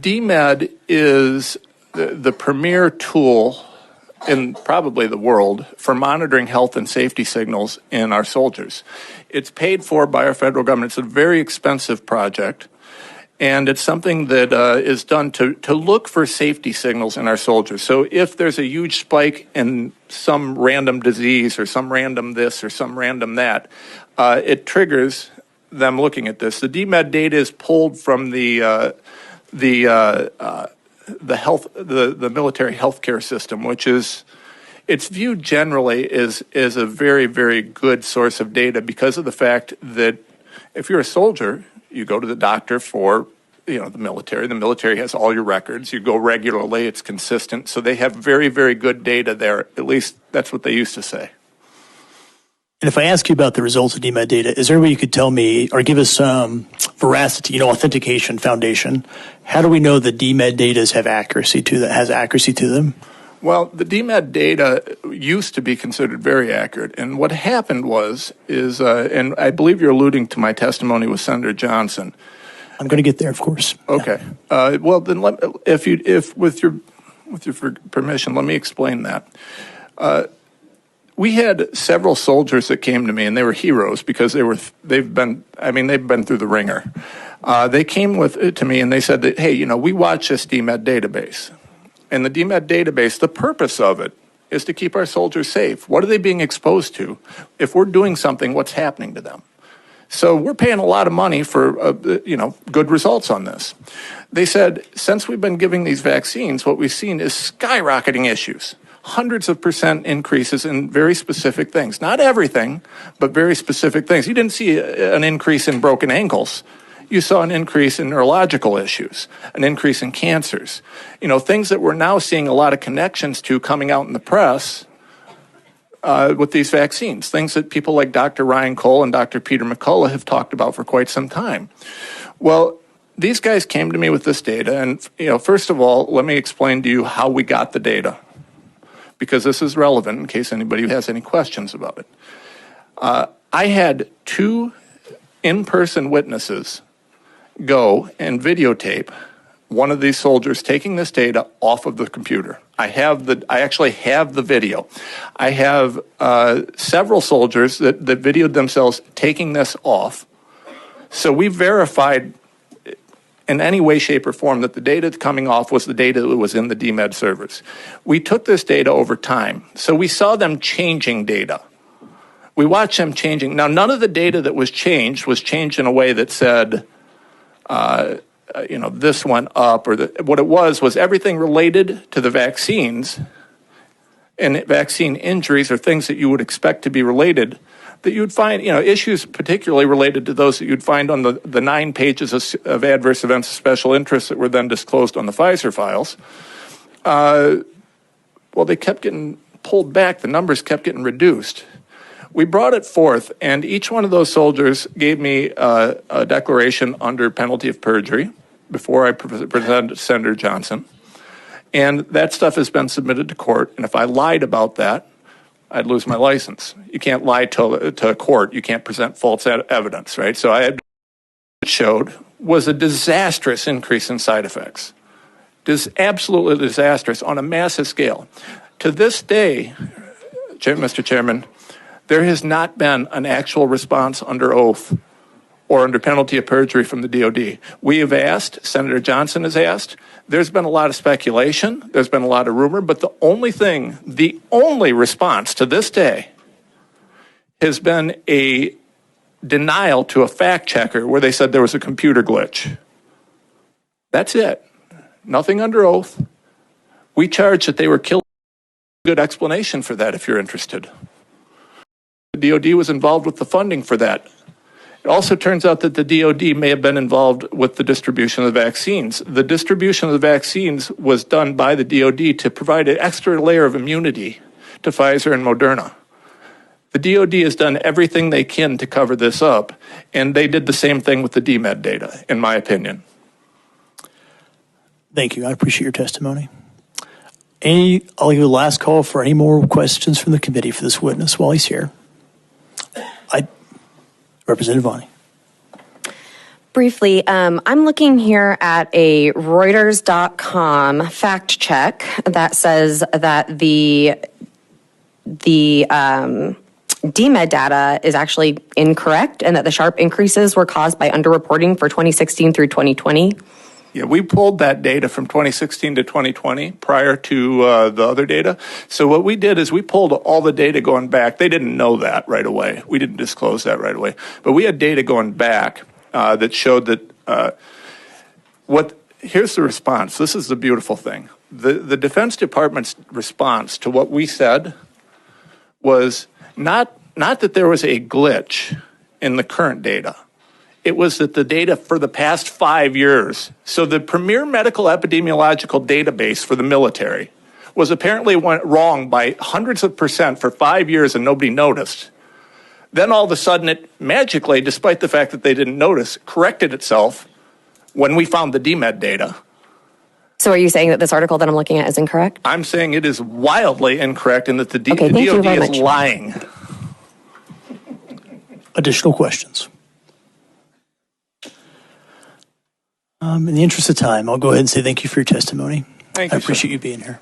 DMED is the premier tool in probably the world for monitoring health and safety signals in our soldiers. It's paid for by our federal government. It's a very expensive project, and it's something that is done to look for safety signals in our soldiers. So if there's a huge spike in some random disease or some random this or some random that, it triggers them looking at this. The DMED data is pulled from the military healthcare system, which is, it's viewed generally as a very, very good source of data because of the fact that if you're a soldier, you go to the doctor for, the military. The military has all your records. You go regularly. It's consistent. So they have very, very good data there. At least that's what they used to say. And if I ask you about the results of DMED data, is there a way you could tell me or give us some veracity, authentication foundation? How do we know the DMED data has accuracy to them? Well, the DMED data used to be considered very accurate. And what happened is, and I believe you're alluding to my testimony with Senator Johnson. I'm going to get there, of course. Okay. Yeah. Well, then, if with your permission, let me explain that. We had several soldiers that came to me, and they were heroes because they've been through the ringer. They came to me and they said that, hey, we watch this DMED database, and the DMED database, the purpose of it is to keep our soldiers safe. What are they being exposed to? If we're doing something, what's happening to them? So we're paying a lot of money for good results on this. They said, since we've been giving these vaccines, what we've seen is skyrocketing issues. Hundreds of % increases in very specific things. Not everything, but very specific things. You didn't see an increase in broken ankles. You saw an increase in neurological issues, an increase in cancers. Things that we're now seeing a lot of connections to coming out in the press with these vaccines. Things that people like Dr. Ryan Cole and Dr. Peter McCullough have talked about for quite some time. Well, these guys came to me with this data, and first of all, let me explain to you how we got the data, because this is relevant in case anybody has any questions about it. I had 2 in-person witnesses go and videotape one of these soldiers taking this data off of the computer. I actually have the video. I have several soldiers that videoed themselves taking this off. So we verified in any way, shape, or form that the data coming off was the data that was in the DMED servers. We took this data over time. So we saw them changing data. We watched them changing. Now, none of the data that was changed in a way that said, this went up, or what it was everything related to the vaccines and vaccine injuries or things that you would expect to be related that you'd find, issues particularly related to those that you'd find on the 9 pages of adverse events of special interest that were then disclosed on the Pfizer files. They kept getting pulled back. The numbers kept getting reduced. We brought it forth, and each one of those soldiers gave me a declaration under penalty of perjury before I presented Senator Johnson. And that stuff has been submitted to court, and if I lied about that, I'd lose my license. You can't lie to a court. You can't present false evidence, right? So it showed was a disastrous increase in side effects. Absolutely disastrous on a massive scale. To this day, Mr. Chairman, there has not been an actual response under oath or under penalty of perjury from the DOD. We have asked, Senator Johnson has asked, there's been a lot of speculation, there's been a lot of rumor, but the only response to this day has been a denial to a fact checker where they said there was a computer glitch. That's it. Nothing under oath. We charge that they were killed. Good explanation for that if you're interested. The DOD was involved with the funding for that. It also turns out that the DOD may have been involved with the distribution of the vaccines. The distribution of the vaccines was done by the DOD to provide an extra layer of immunity to Pfizer and Moderna. The DOD has done everything they can to cover this up, and they did the same thing with the DMED data, in my opinion. Thank you. I appreciate your testimony. I'll give you a last call for any more questions from the committee for this witness while he's here. Representative Vonnie. Briefly, I'm looking here at a Reuters.com fact check that says that the DMED data is actually incorrect and that the sharp increases were caused by underreporting for 2016 through 2020. Yeah, we pulled that data from 2016 to 2020 prior to the other data. So what we did is we pulled all the data going back. They didn't know that right away. We didn't disclose that right away. But we had data going back that showed that here's the response. This is the beautiful thing. The Defense Department's response to what we said was not that there was a glitch in the current data. It was that the data for the past 5 years, so the premier medical epidemiological database for the military was apparently went wrong by hundreds of percent for 5 years and nobody noticed. Then all of a sudden it magically, despite the fact that they didn't notice, corrected itself when we found the DMED data. So are you saying that this article that I'm looking at is incorrect? I'm saying it is wildly incorrect and that the DOD is lying. Additional questions? In the interest of time, I'll go ahead and say thank you for your testimony. Thank you, I appreciate you being here.